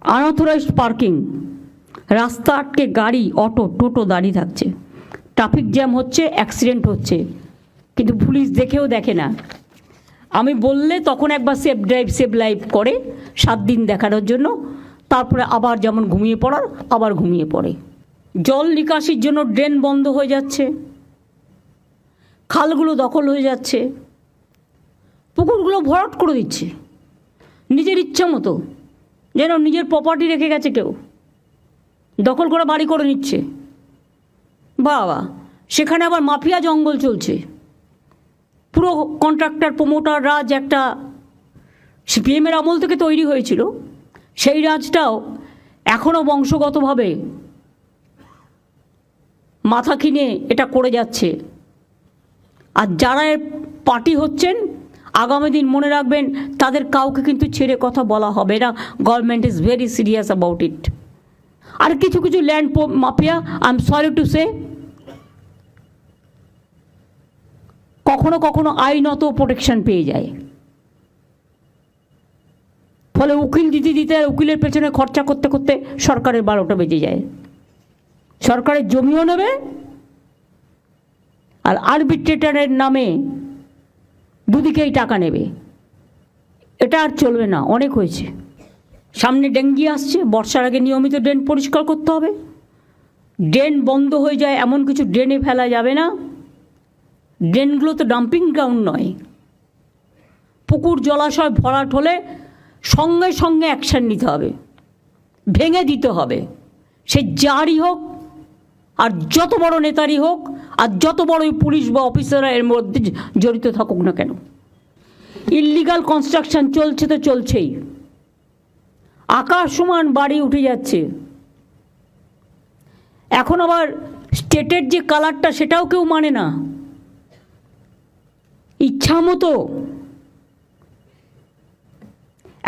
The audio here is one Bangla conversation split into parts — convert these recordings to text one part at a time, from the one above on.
আনঅথরাইজড পার্কিং, রাস্তা আটকে গাড়ি, অটো, টোটো দাঁড়িয়ে থাকছে, ট্রাফিক জ্যাম হচ্ছে, অ্যাক্সিডেন্ট হচ্ছে, কিন্তু পুলিশ দেখেও দেখে না। আমি বললে তখন একবার সেফ ড্রাইভ সেভ লাইফ করে 7 দিন দেখানোর জন্য, তারপরে আবার যেমন ঘুমিয়ে পড়ার আবার ঘুমিয়ে পড়ে। জল নিকাশির জন্য ড্রেন বন্ধ হয়ে যাচ্ছে, খালগুলো দখল হয়ে যাচ্ছে, পুকুরগুলো ভরাট করে দিচ্ছে নিজের ইচ্ছা মতো, যেন নিজের প্রপার্টি রেখে গেছে কেউ, দখল করে বাড়ি করে নিচ্ছে। বাবা, সেখানে আবার মাফিয়া জঙ্গল চলছে। পুরো কন্ট্রাক্টর প্রমোটার রাজ একটা সিপিএমের আমল থেকে তৈরি হয়েছিল, সেই রাজটাও এখনও বংশগতভাবে মাথা কিনে এটা করে যাচ্ছে। আর যারা এর পার্টি হচ্ছেন, আগামী দিন মনে রাখবেন তাদের কাউকে কিন্তু ছেড়ে কথা বলা হবে না। Government is very serious about it. আর কিছু কিছু land mafia, I am sorry to say, কখনো কখনো আইনত প্রোটেকশন পেয়ে যায়, ফলে উকিল দিতে দিতে আর উকিলের পেছনে খরচা করতে করতে সরকারের 12টা বেজে যায়। সরকারের জমিও নেবে আর আরবিট্রেটরের নামে দুদিকেই টাকা নেবে। এটা আর চলবে না, অনেক হয়েছে। সামনে ডেঙ্গি আসছে, বর্ষার আগে নিয়মিত ড্রেন পরিষ্কার করতে হবে। ড্রেন বন্ধ হয়ে যায় এমন কিছু ড্রেনে ফেলা যাবে না। ড্রেনগুলো তো ডাম্পিং গ্রাউন্ড নয়। পুকুর জলাশয় ভরাট হলে সঙ্গে সঙ্গে অ্যাকশান নিতে হবে, ভেঙে দিতে হবে। সে যারই হোক, আর যত বড় নেতারই হোক, আর যত বড়ই পুলিশ বা অফিসাররা এর মধ্যে জড়িত থাকুক না কেন। ইললিগাল কনস্ট্রাকশন চলছে তো চলছেই, আকাশ সমান বাড়ি উঠে যাচ্ছে। এখন আবার স্টেটের যে কালারটা সেটাও কেউ মানে না, ইচ্ছা মতো।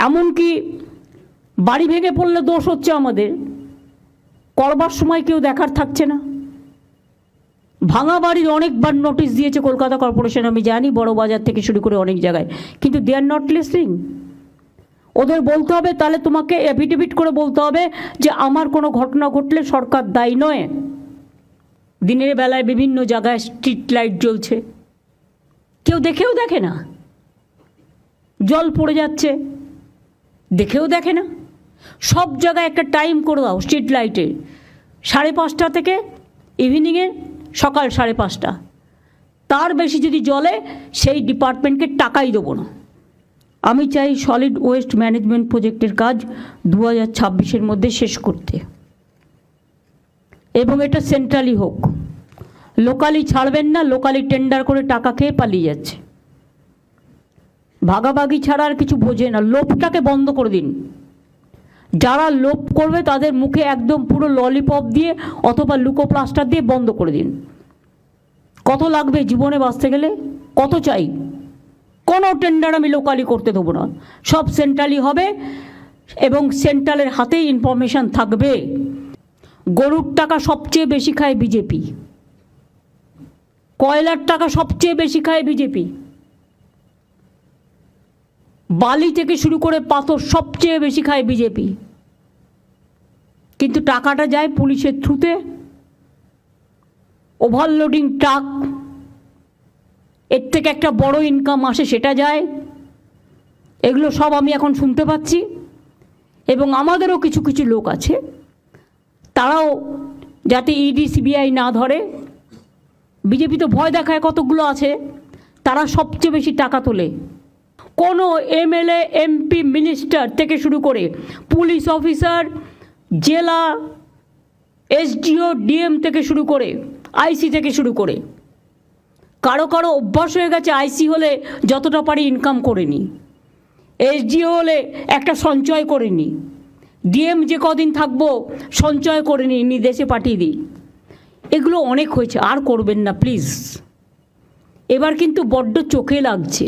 এমনকি বাড়ি ভেঙে পড়লে দোষ হচ্ছে আমাদের, করবার সময় কেউ দেখার থাকছে না। ভাঙা বাড়ির অনেকবার নোটিশ দিয়েছে কলকাতা কর্পোরেশন, আমি জানি, বড় বাজার থেকে শুরু করে অনেক জায়গায়, কিন্তু দে আর নট লিসনিং। ওদের বলতে হবে, তাহলে তোমাকে এফিডেভিট করে বলতে হবে যে আমার কোনো ঘটনা ঘটলে সরকার দায়ী নয়। দিনের বেলায় বিভিন্ন জায়গায় স্ট্রিট লাইট জ্বলছে, কেউ দেখেও দেখে না। জল পড়ে যাচ্ছে, দেখেও দেখে না। সব জায়গায় একটা টাইম করে দাও স্ট্রিট লাইটে, 5:30 থেকে ইভিনিংয়ে সকাল 5:30। তার বেশি যদি জ্বলে সেই ডিপার্টমেন্টকে টাকাই দেবো না। আমি চাই সলিড ওয়েস্ট ম্যানেজমেন্ট প্রজেক্টের কাজ 2026-এর মধ্যে শেষ করতে, এবং এটা সেন্ট্রালি হোক। লোকালি ছাড়বেন না, লোকালি টেন্ডার করে টাকা খেয়ে পালিয়ে যাচ্ছে। ভাগাভাগি ছাড়া আর কিছু বোঝে না। লোভটাকে বন্ধ করে দিন। যারা লোভ করবে তাদের মুখে একদম পুরো ললিপপ দিয়ে অথবা লুকোপ্লাস্টার দিয়ে বন্ধ করে দিন। কত লাগবে জীবনে বাঁচতে গেলে, কত চাই? কোনো টেন্ডার আমি লোকালি করতে দেবো না, সব সেন্ট্রালি হবে, এবং সেন্ট্রালের হাতেই ইনফরমেশান থাকবে। গরুর টাকা সবচেয়ে বেশি খায় বিজেপি, কয়লার টাকা সবচেয়ে বেশি খায় বিজেপি, বালি থেকে শুরু করে পাথর সবচেয়ে বেশি খায় বিজেপি, কিন্তু টাকাটা যায় পুলিশের থ্রুতে। ওভারলোডিং ট্রাক, এর থেকে একটা বড় ইনকাম আসে, সেটা যায়। এগুলো সব আমি এখন শুনতে পাচ্ছি। এবং আমাদেরও কিছু কিছু লোক আছে, তারাও যাতে ইডি সিবিআই না ধরে, বিজেপি তো ভয় দেখায় কতগুলো আছে, তারা সবচেয়ে বেশি টাকা তোলে। কোনো এমএলএ এমপি মিনিস্টার থেকে শুরু করে পুলিশ অফিসার, জেলা এসডিও ডিএম থেকে শুরু করে আইসি থেকে শুরু করে, কারো কারো অভ্যাস হয়ে গেছে আইসি হলে যতটা পারি ইনকাম করে নি, এসডিও হলে একটা সঞ্চয় করে নি, ডিএম যে কদিন থাকবো সঞ্চয় করে নি দেশে পাঠিয়ে দিই। এগুলো অনেক হয়েছে, আর করবেন না প্লিজ। এবার কিন্তু বড্ড চোখে লাগছে।